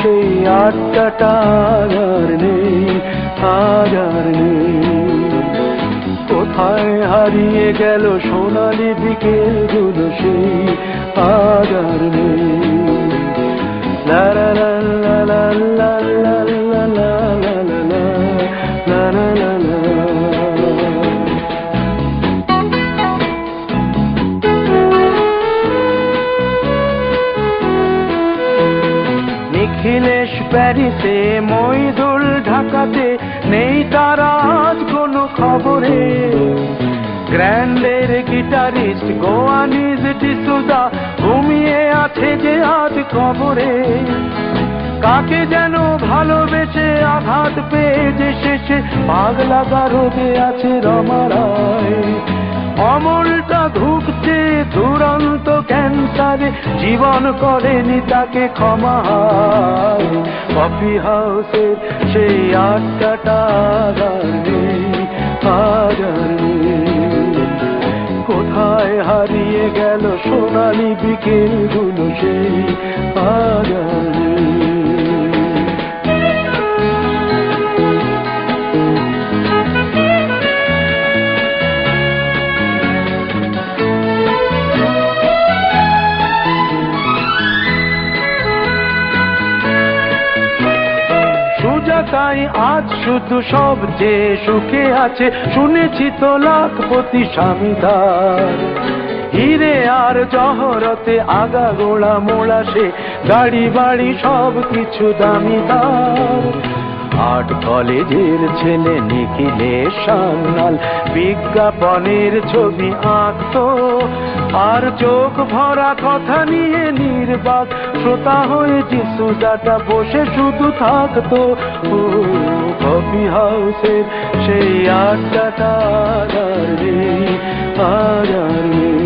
সেই আড্ডাটা আর নেই, আজ আর নেই। কোথায় হারিয়ে গেল সোনালি বিকেলগুলো, সেই আজ আর নেই। লা লা লা লা লা লা লা লা লা লা লা লা লা লা। নিখিলেশ প্যারিসে, মইদুল ঢাকাতে, নেই তারা আজ কোনো খবরে। গ্র্যান্ডের গিটারিস্ট গোয়ানিজ ডিসুজা ঘুমিয়ে আছে যে আজ কবরে। কাকে যেন ভালোবেসে আঘাত পেয়ে যে শেষে পাগলা গারদে আছে রমা রায়। অমলটা ধুকছে দুরন্ত ক্যান্সারে, জীবন করেনি তাকে ক্ষমা। কফি হাউসের সেই আড্ডাটা আর নেই, আজ আর নেই। কোথায় হারিয়ে গেল সোনালি বিকেলগুলো, সেই আজ আর নেই। তাই আজ শুধু সব যে সুখে আছে, শুনেছি তো লাখপতি স্বামীদার। হিরে আর জহরতে আগা গোড়া মোড়া সে, গাড়ি বাড়ি সব কিছু দামিদার। আর্ট কলেজের ছেলে নিখিলেশ সান্যাল বিজ্ঞাপনের ছবি আঁকতো, আর চোখ ভরা কথা নিয়ে নির্বাক শ্রোতা হয়ে ডিসুজাটা বসে শুধু থাকতো। ও কফি হাউসের সেই আড্ডাটা আর নেই, আজ আর নেই।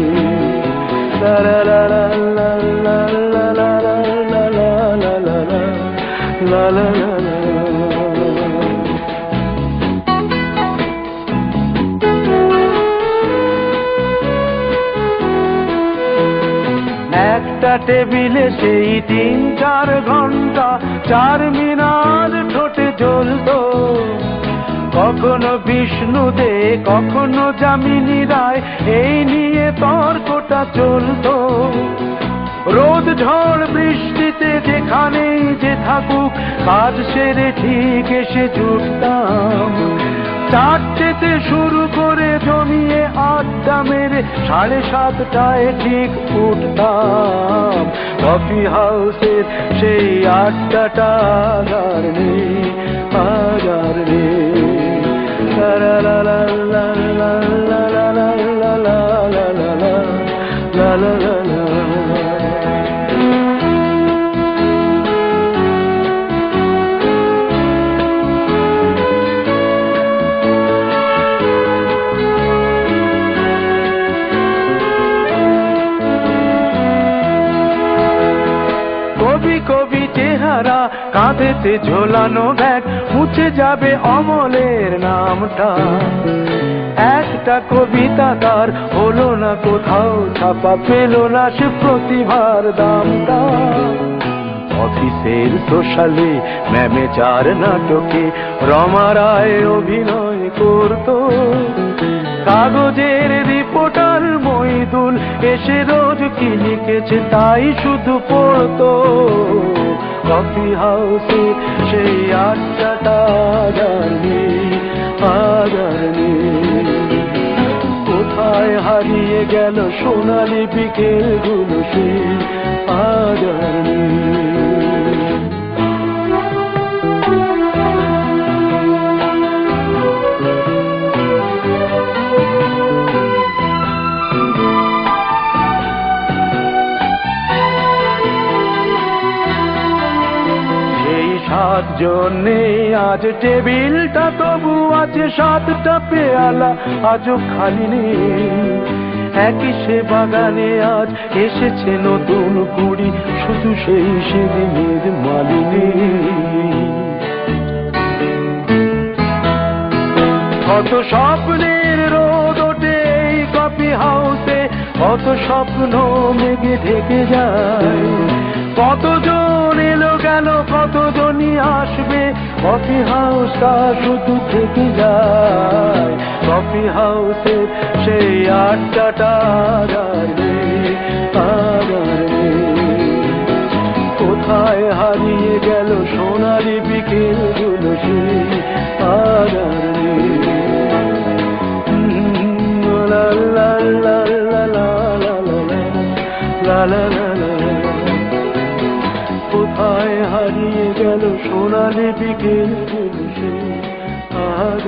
লা লা লা লা লা লা লা লা লা লা লা লা লা লা লা লা। একটা টেবিলে সেই 3-4 ঘন্টা, 4 মিনার ঠোঁটে জ্বলতো। কখনো বিষ্ণু দে, কখনো যামিনী রায়, এই নিয়ে তর্কটা চলতো। রোদ ঝড় বৃষ্টিতে যেখানেই যে থাকুক, কাজ সেরে ঠিক এসে জুটতাম। 4টেতে শুরু করে জমিয়ে আড্ডা মেরে 7:30টায় ঠিক উঠতাম। কফি হাউসের সেই আড্ডাটা আর নেই, আজ আর নেই। লা লা লা লা লা লা লা লা লা লা লা লা লা লা লা। কবি চেহারা, কাঁধেতে ঝোলানো ব্যাগ, মুছে যাবে অমলের নামটা। একটা কবিতা তার হলো না কোথাও ছাপা, পেল না সে প্রতিভার দামটা। অফিসের সোশ্যালে, ম্যানেজার নাটকে রমা রায় অভিনয় করত। কাগজের রিপোর্টার মইদুল এসে রোজ কি লিখেছে তাই শুধু পড়তো। কফি হাউসে সেই আড্ডাটা আর নেই, আজ আর নেই। কোথায় হারিয়ে গেল সোনালি বিকেলগুলো, সেই আজ আর নেই। জন্যে আজ টেবিলটা তবু আছে, 7টা পেয়ালা আজও খালি নেই। একই সে বাগানে আজ এসেছে নতুন কুড়ি, শুধু সেই সেদিনের মালিনী। কত স্বপ্নের রোদ ওঠে এই কফি হাউসে, কত স্বপ্ন মেঘে ঢেকে যায়। কতজন এলো গেল, কতজনই আসবে, কফি হাউসটা শুধু থেকে যায়। কফি হাউসে সেই আড্ডাটা আর নেই, আর নেই। কোথায় হারিয়ে গেল সোনালি বিকেলগুলো, সেই আর নেই। লা লা লা লা লা লা লা লা লা লা। কোথায় হারিয়ে গেল সোনালি বিকেলগুলো, সেই আর